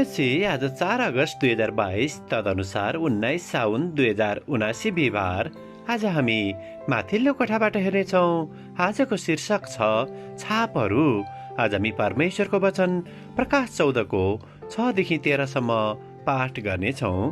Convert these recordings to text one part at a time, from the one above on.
नमस्ते। आज 4 अगस्त 2022 तदनुसार 19 साउन 2079 बिहिबार। आज हामी माथिल्लो कोठाबाट हेर्नेछौँ। आजको शीर्षक छ छापहरू। आज हामी परमेश्वरको वचन प्रकाश 14 को 6 देखि 13 सम्म पाठ गर्नेछौँ।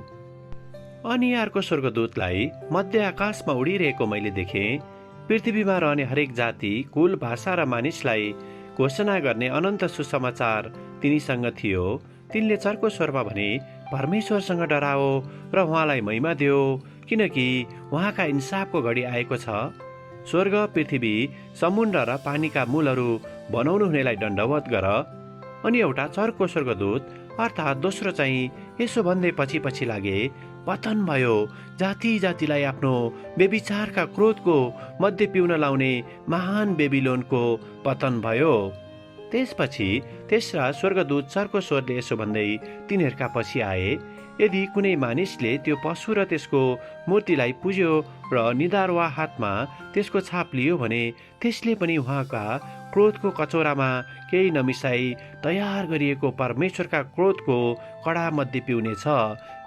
अनि अर्को स्वर्गदूतलाई मध्य आकाशमा उडिरहेको मैले देखेँ। पृथ्वीमा रहने हरेक जाति, कुल, भाषा र मानिसलाई घोषणा गर्ने अनन्त सुसमाचार तिनीसँग थियो। तिनले चर्को स्वरमा भने, परमेश्वरसँग डराओ र उहाँलाई महिमा दियो, किनकि उहाँका इन्साफको घडी आएको छ। स्वर्ग, पृथ्वी, समुद्र र पानीका मूलहरू बनाउनु हुनेलाई दण्डवत गर। अनि एउटा चर्को स्वर्गदूत अर्थात् दोस्रो चाहिँ यसो भन्दै पछि लागे, पतन भयो, जाति जातिलाई आफ्नो बेविचारका क्रोधको मध्य पिउन लाउने महान बेबिलोनको पतन भयो। त्यसपछि तेस्रा स्वर्गदूत चर्को स्वरले यसो भन्दै तिनीहरूका पछि आए, यदि कुनै मानिसले त्यो पशु र त्यसको मूर्तिलाई पुज्यो र निधार वा हातमा त्यसको छाप लियो भने त्यसले पनि उहाँका क्रोधको कचौरामा केही नमिसाई तयार गरिएको परमेश्वरका क्रोधको कडा मध्ये पिउनेछ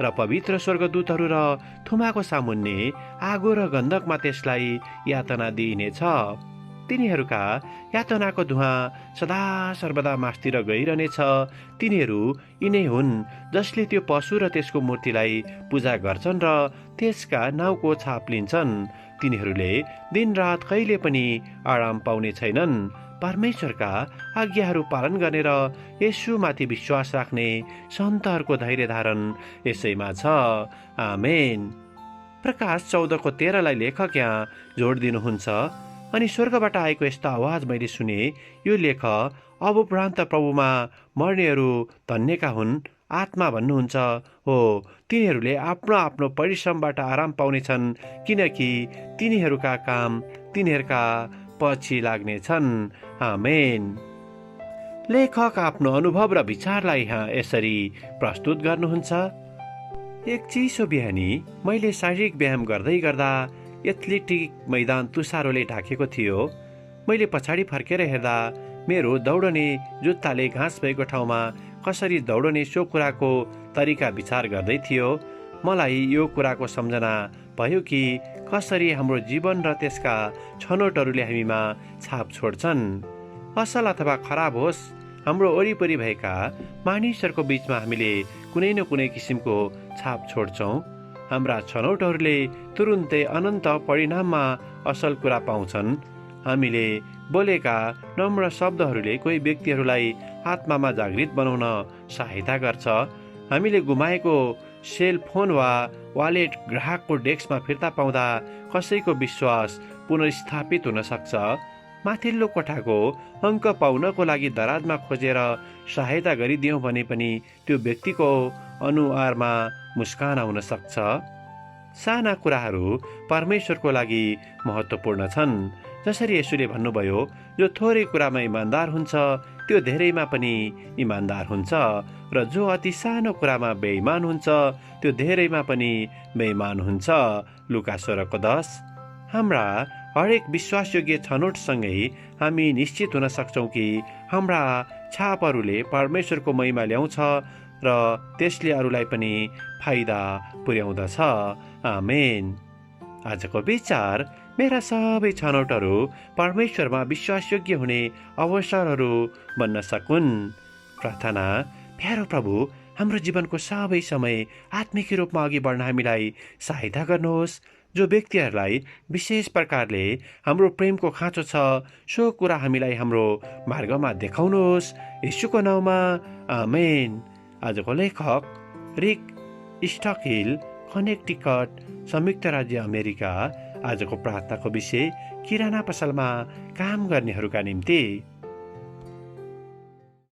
र पवित्र स्वर्गदूतहरू र थुमाको सामुन्ने आगो र गन्धकमा त्यसलाई यातना दिइनेछ। तिनीहरूका यातनाको धुवाँ सदा सर्वदा मास्तिर गइरहनेछ। तिनीहरू यिनै हुन् जसले त्यो पशु र त्यसको मूर्तिलाई पूजा गर्छन् र त्यसका नाउँको छाप लिन्छन्। तिनीहरूले दिनरात कहिले पनि आराम पाउने छैनन्। परमेश्वरका आज्ञाहरू पालन गर्ने र येशूमाथि विश्वास राख्ने सन्तहरूको धैर्य धारण यसैमा छ। आमेन। प्रकाश 14 को 13 लाई लेखक यहाँ जोड दिनुहुन्छ। अनि स्वर्गबाट आएको यस्तो आवाज मैले सुने, यो लेख, अब उपरान्त प्रभुमा मर्नेहरू धन्यका हुन्। आत्मा भन्नुहुन्छ हो, तिनीहरूले आफ्नो आफ्नो परिश्रमबाट आराम पाउनेछन्, किनकि तिनीहरूका काम तिनीहरूका पछि लाग्नेछन्। आमेन। लेखक आफ्नो अनुभव र विचारलाई यहाँ यसरी प्रस्तुत गर्नुहुन्छ। एक चिसो बिहानी मैले शारीरिक व्यायाम गर्दै गर्दा एथलेटिक मैदान तुषारोले ढाकेको थियो। मैले पछाडि फर्केर हेर्दा मेरो दौडने जुत्ताले घाँस भएको ठाउँमा कसरी दौडने सो कुराको तरिका विचार गर्दै थियो। मलाई यो कुराको सम्झना भयो कि कसरी हाम्रो जीवन र त्यसका छनौटहरूले हामीमा छाप छोड्छन्। असल अथवा खराब होस्, हाम्रो वरिपरि भएका मानिसहरूको बीचमा हामीले कुनै न कुनै किसिमको छाप छोड्छौँ। हाम्रा छनौटहरूले तुरुन्तै अनन्त परिणाममा असल कुरा पाउँछन्। हामीले बोलेका नम्र शब्दहरूले कोही व्यक्तिहरूलाई आत्मामा जागृत बनाउन सहायता गर्छ। हामीले गुमाएको सेल फोन वा वालेट ग्राहकको डेस्कमा फिर्ता पाउँदा कसैको विश्वास पुनर्स्थापित हुन सक्छ। माथिल्लो कोठाको अङ्क पाउनको लागि दराजमा खोजेर सहायता गरिदियौँ भने पनि त्यो व्यक्तिको अनुहारमा मुस्कान आउन सक्छ। साना कुराहरू परमेश्वरको लागि महत्त्वपूर्ण छन्। जसरी यसुले भन्नुभयो, जो थोरै कुरामा इमान्दार हुन्छ त्यो धेरैमा पनि इमान्दार हुन्छ, र जो अति सानो कुरामा बेइमान हुन्छ त्यो धेरैमा पनि बेइमान हुन्छ। लुका 16:10। हाम्रा हरेक विश्वासयोग्य छनौटसँगै हामी निश्चित हुन सक्छौँ कि हाम्रा छापहरूले परमेश्वरको महिमा ल्याउँछ र त्यसले अरूलाई पनि फाइदा पुर्याउँदछ। आमेन। आजको विचार, मेरा सबै छनौटहरू परमेश्वरमा विश्वासयोग्य हुने अवसरहरू बन्न सकुन्। प्रार्थना। प्यारो प्रभु, हाम्रो जीवनको सबै समय आत्मिक रूपमा अघि बढ्न हामीलाई सहायता गर्नुहोस्। जो व्यक्तिहरूलाई विशेष प्रकारले हाम्रो प्रेमको खाँचो छ, सो कुरा हामीलाई हाम्रो मार्गमा देखाउनुहोस्। येशूको नाउँमा आमेन। आजको लेखक रिक स्टकहिल, कनेक्टिकट, संयुक्त राज्य अमेरिका। आजको प्रार्थनाको विषय, किराना पसलमा काम गर्नेहरूका निम्ति।